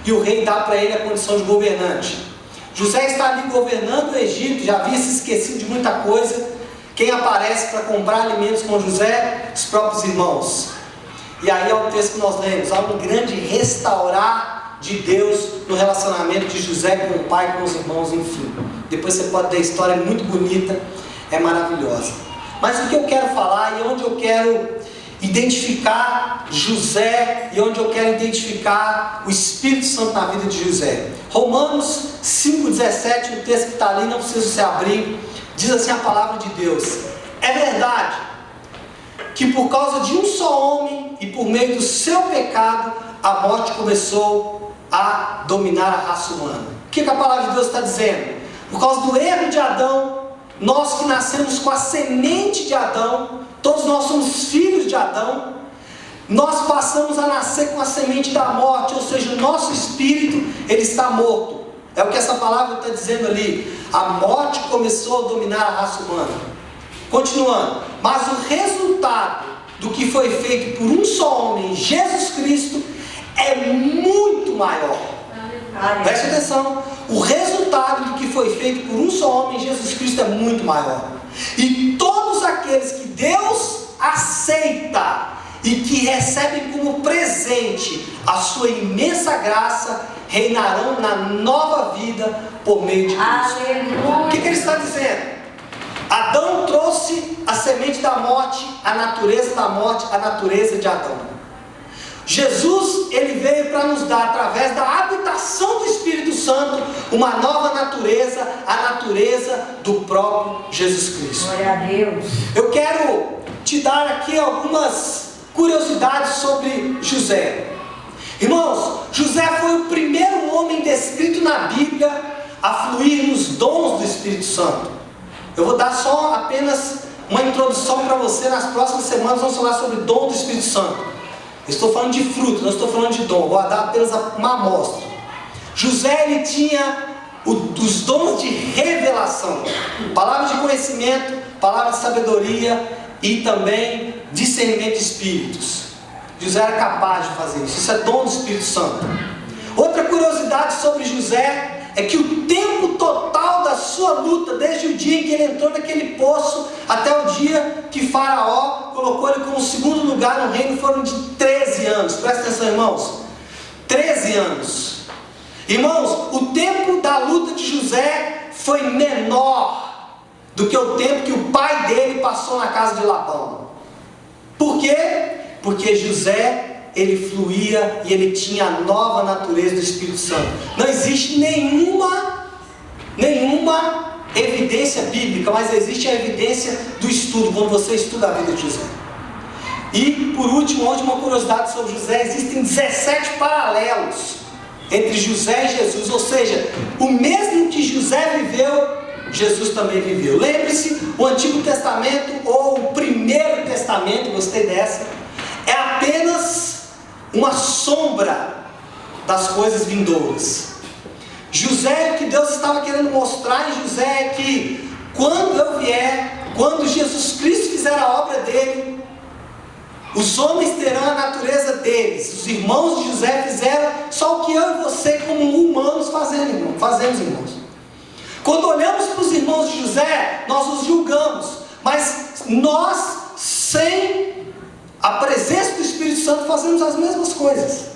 e o rei dá para ele a condição de governante. José está ali governando o Egito, já havia se esquecido de muita coisa. Quem aparece para comprar alimentos com José? Os próprios irmãos. E aí é o texto que nós lemos, há um grande restaurar de Deus no relacionamento de José com o pai, com os irmãos, enfim. Depois você pode ter a história, é muito bonita, é maravilhosa. Mas o que eu quero falar e onde eu quero identificar José e onde eu quero identificar o Espírito Santo na vida de José. Romanos 5,17, o texto que está ali, não precisa se abrir, diz assim a palavra de Deus: é verdade que por causa de um só homem e por meio do seu pecado, a morte começou a dominar a raça humana. O que a palavra de Deus está dizendo? Por causa do erro de Adão, nós que nascemos com a semente de Adão, todos nós somos filhos de Adão, nós passamos a nascer com a semente da morte, ou seja, o nosso espírito, ele está morto. É o que essa palavra está dizendo ali. A morte começou a dominar a raça humana. Continuando, mas o resultado do que foi feito por um só homem, Jesus Cristo, é muito maior. Preste atenção, o resultado do que foi feito por um só homem, Jesus Cristo, é muito maior. E todos aqueles que Deus aceita e que recebem como presente a sua imensa graça, reinarão na nova vida por meio de Cristo. Aleluia. O que ele está dizendo? Adão trouxe a semente da morte, a natureza da morte, a natureza de Adão. Jesus, ele veio para nos dar, através da habitação do Espírito Santo, uma nova natureza, a natureza do próprio Jesus Cristo. Glória a Deus. Eu quero te dar aqui algumas curiosidades sobre José. Irmãos, José foi o primeiro homem descrito na Bíblia a fluir nos dons do Espírito Santo. Eu vou dar só apenas uma introdução para você. Nas próximas semanas vamos falar sobre o dom do Espírito Santo. Estou falando de fruto, não estou falando de dom. Vou dar apenas uma amostra. José, ele tinha os dons de revelação, palavra de conhecimento, palavra de sabedoria e também discernimento de espíritos. José era capaz de fazer isso. Isso é dom do Espírito Santo. Outra curiosidade sobre José é que o tempo total da sua luta, desde o dia em que ele entrou naquele poço até o dia que Faraó colocou ele como segundo lugar no reino, foram de 13 anos. Presta atenção, irmãos. 13 anos. Irmãos, o tempo da luta de José foi menor do que o tempo que o pai dele passou na casa de Labão. Por quê? Porque José, ele fluía e ele tinha a nova natureza do Espírito Santo. Não existe nenhuma evidência bíblica, mas existe a evidência do estudo, quando você estuda a vida de José. E por último, a última curiosidade sobre José: existem 17 paralelos entre José e Jesus, ou seja, o mesmo que José viveu, Jesus também viveu. Lembre-se, o Antigo Testamento, ou o Primeiro Testamento, gostei dessa, é apenas uma sombra das coisas vindouras. José, o que Deus estava querendo mostrar em José é que quando eu vier, quando Jesus Cristo fizer a obra dele, os homens terão a natureza deles. Os irmãos de José fizeram só o que eu e você como humanos fazemos, irmãos. Quando olhamos para os irmãos de José, nós os julgamos, mas nós, sem a presença do Espírito Santo, fazemos as mesmas coisas.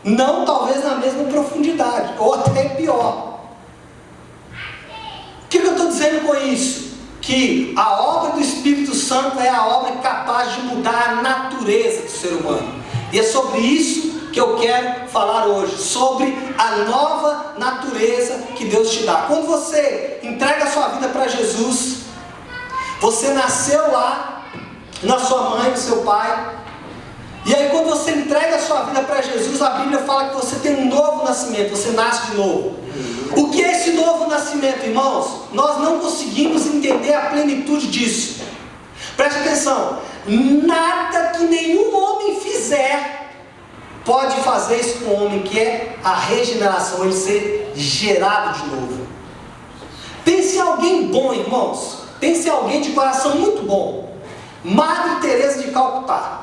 Não talvez na mesma profundidade, ou até pior. O que eu estou dizendo com isso? Que a obra do Espírito Santo é a obra capaz de mudar a natureza do ser humano. E é sobre isso que eu quero falar hoje, sobre a nova natureza que Deus te dá. Quando você entrega a sua vida para Jesus, você nasceu lá, na sua mãe, no seu pai, e aí quando você entrega a sua vida para Jesus, a Bíblia fala que você tem um novo nascimento, você nasce de novo. O que é esse novo nascimento, irmãos? Nós não conseguimos entender a plenitude disso. Preste atenção, nada que nenhum homem fizer pode fazer isso com o homem, que é a regeneração, ele ser gerado de novo. Pense em alguém bom, irmãos. Pense em alguém de coração muito bom. Madre Teresa de Calcutá,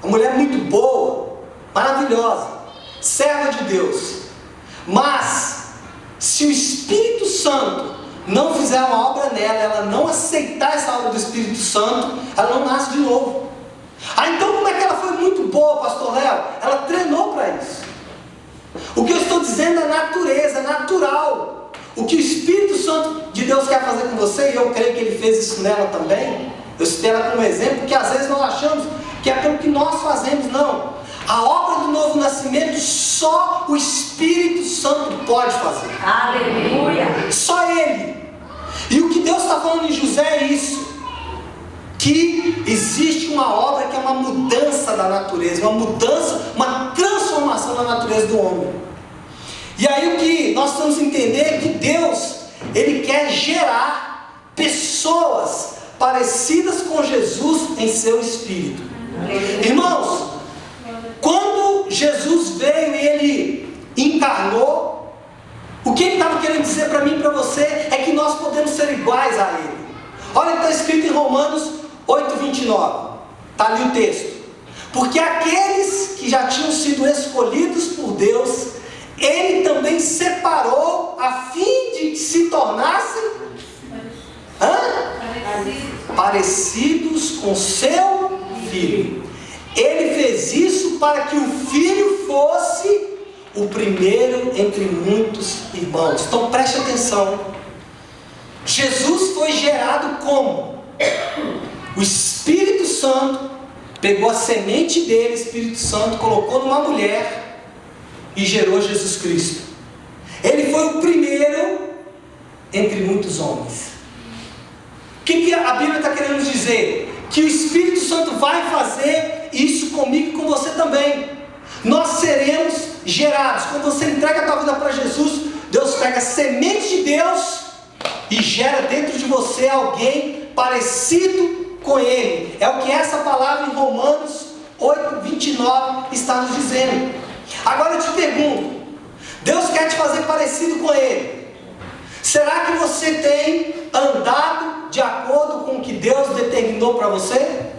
uma mulher muito boa, maravilhosa. serva de Deus. Mas, se o Espírito Santo não fizer uma obra nela, ela não aceitar essa obra do Espírito Santo, ela não nasce de novo. Então como é que ela foi muito boa, pastor Léo? Ela treinou para isso. O que eu estou dizendo é natureza, é natural. O que o Espírito Santo de Deus quer fazer com você, e eu creio que Ele fez isso nela também, eu citei ela como exemplo, porque às vezes nós achamos que é pelo que nós fazemos. Não. A obra do novo nascimento só o Espírito Santo pode fazer. Aleluia! Só Ele. E o que Deus está falando em José é isso, que existe uma obra que é uma mudança da natureza, uma mudança, uma transformação da natureza do homem. E aí o que nós temos que entender é que Deus, Ele quer gerar pessoas parecidas com Jesus em seu espírito. Irmãos, quando Jesus veio e Ele encarnou, o que Ele estava querendo dizer para mim e para você é que nós podemos ser iguais a Ele. Olha o que está escrito em Romanos 8:29, está ali o texto. Porque aqueles que já tinham sido escolhidos por Deus, Ele também separou a fim de que se tornassem parecidos com seu Filho. Ele fez isso para que o Filho fosse o primeiro entre muitos irmãos. Então preste atenção. Jesus foi gerado como? O Espírito Santo pegou a semente dele, Espírito Santo, colocou numa mulher e gerou Jesus Cristo. Ele foi o primeiro entre muitos homens. O que a Bíblia está querendo nos dizer? Que o Espírito Santo vai fazer isso comigo e com você também. Nós seremos gerados. Quando você entrega a tua vida para Jesus, Deus pega a semente de Deus e gera dentro de você alguém parecido com Ele. É o que essa palavra em Romanos 8:29 está nos dizendo. Agora eu te pergunto, Deus quer te fazer parecido com Ele. Será que você tem andado de acordo com o que Deus determinou para você?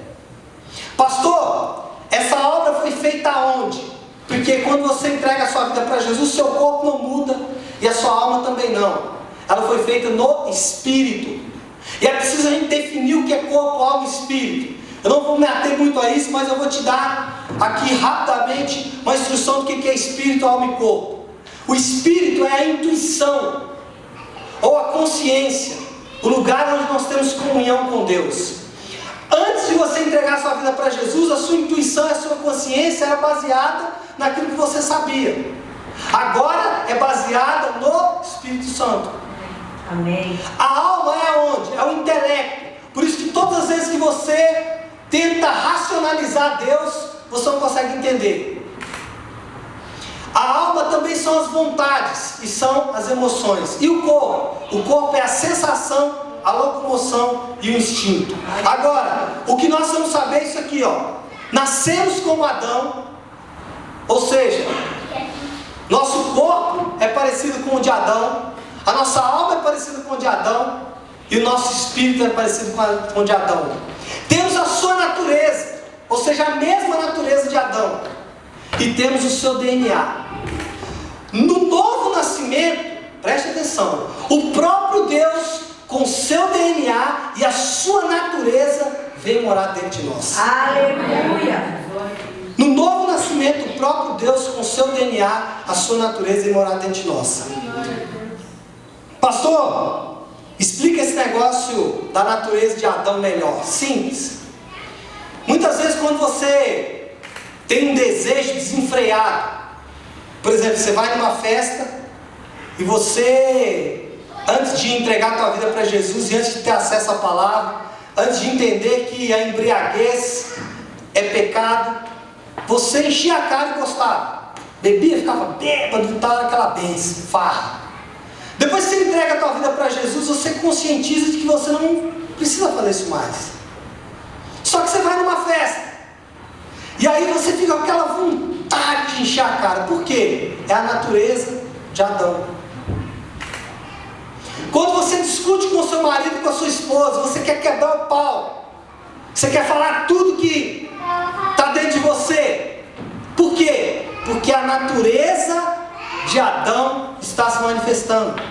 Pastor, essa obra foi feita aonde? Porque quando você entrega a sua vida para Jesus, seu corpo não muda e a sua alma também não. Ela foi feita no Espírito. E é preciso a gente definir o que é corpo, alma e Espírito. Eu não vou me ater muito a isso, mas eu vou te dar aqui rapidamente uma instrução do que é Espírito, alma e corpo. O Espírito é a intuição, ou a consciência, o lugar onde nós temos comunhão com Deus. Antes de você entregar a sua vida para Jesus, a sua intuição e a sua consciência era baseada naquilo que você sabia. Agora é baseada no Espírito Santo. Amém. A alma é aonde? É o intelecto. Por isso que todas as vezes que você tenta racionalizar Deus, você não consegue entender. A alma também são as vontades e são as emoções. E o corpo? O corpo é a sensação, a locomoção e o instinto. Agora, o que nós vamos saber é isso aqui, ó. Nascemos como Adão, ou seja, nosso corpo é parecido com o de Adão, a nossa alma é parecida com o de Adão e o nosso espírito é parecido com o de Adão. Temos a sua natureza, ou seja, a mesma natureza de Adão, e temos o seu DNA. No novo nascimento, preste atenção, o próprio Deus com o seu DNA e a sua natureza vem morar dentro de nós. Aleluia! No novo nascimento, o próprio Deus com o seu DNA, a sua natureza vem morar dentro de nós. Pastor, explica esse negócio da natureza de Adão melhor. Simples. Muitas vezes quando você tem um desejo desenfreado, por exemplo, você vai numa festa e você, antes de entregar a tua vida para Jesus e antes de ter acesso à palavra, antes de entender que a embriaguez é pecado, você enchia a cara e gostava, bebia, ficava bêbado e tal, aquela bênção, farra. Depois que você entrega a tua vida para Jesus, você conscientiza de que você não precisa fazer isso mais. Só que você vai numa festa e aí você fica com aquela vontade de encher a cara. Por quê? É a natureza de Adão. Quando você discute com o seu marido, com a sua esposa, você quer quebrar o pau, você quer falar tudo que está dentro de você. Por quê? porque a natureza de Adão está se manifestando.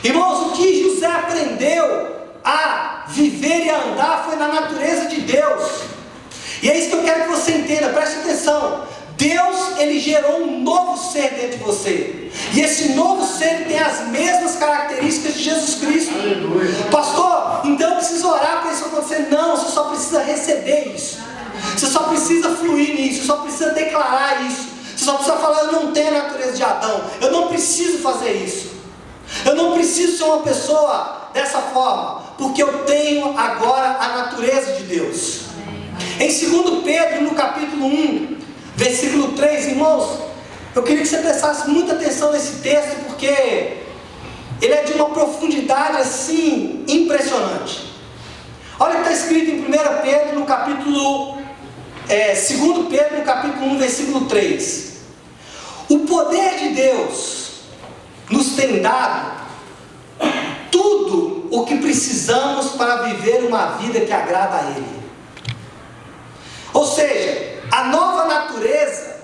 Irmãos, o que José aprendeu a viver e a andar foi na natureza de Deus. E é isso que eu quero que você entenda, preste atenção. Deus, Ele gerou um novo ser dentro de você. E esse novo ser tem as mesmas características de Jesus Cristo. Aleluia. Pastor, então eu preciso orar para isso acontecer? Não, você só precisa receber isso. Você só precisa fluir nisso, você só precisa declarar isso. Você só precisa falar, eu não tenho a natureza de Adão. Eu não preciso fazer isso. Eu não preciso ser uma pessoa dessa forma, porque eu tenho agora a natureza de Deus. Em 2 Pedro, no capítulo 1, versículo 3, irmãos, eu queria que você prestasse muita atenção nesse texto, porque ele é de uma profundidade assim, impressionante. Olha o que está escrito em 1 Pedro, no capítulo 2 Pedro, no capítulo 1, versículo 3. O poder de Deus nos tem dado tudo o que precisamos para viver uma vida que agrada a Ele. Ou seja, a nova natureza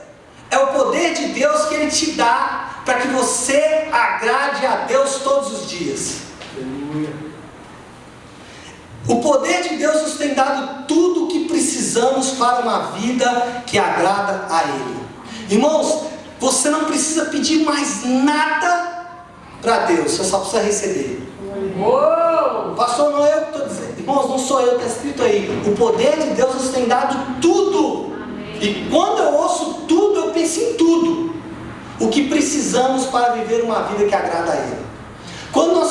é o poder de Deus que Ele te dá para que você agrade a Deus todos os dias. O poder de Deus nos tem dado tudo o que precisamos para uma vida que agrada a Ele. Irmãos, você não precisa pedir mais nada para Deus, você só precisa receber. Pastor, não é eu que estou dizendo. Irmãos, não sou eu, está escrito aí. O poder de Deus nos tem dado tudo. E quando eu ouço tudo, eu penso em tudo o que precisamos para viver uma vida que agrada a Ele. Quando nós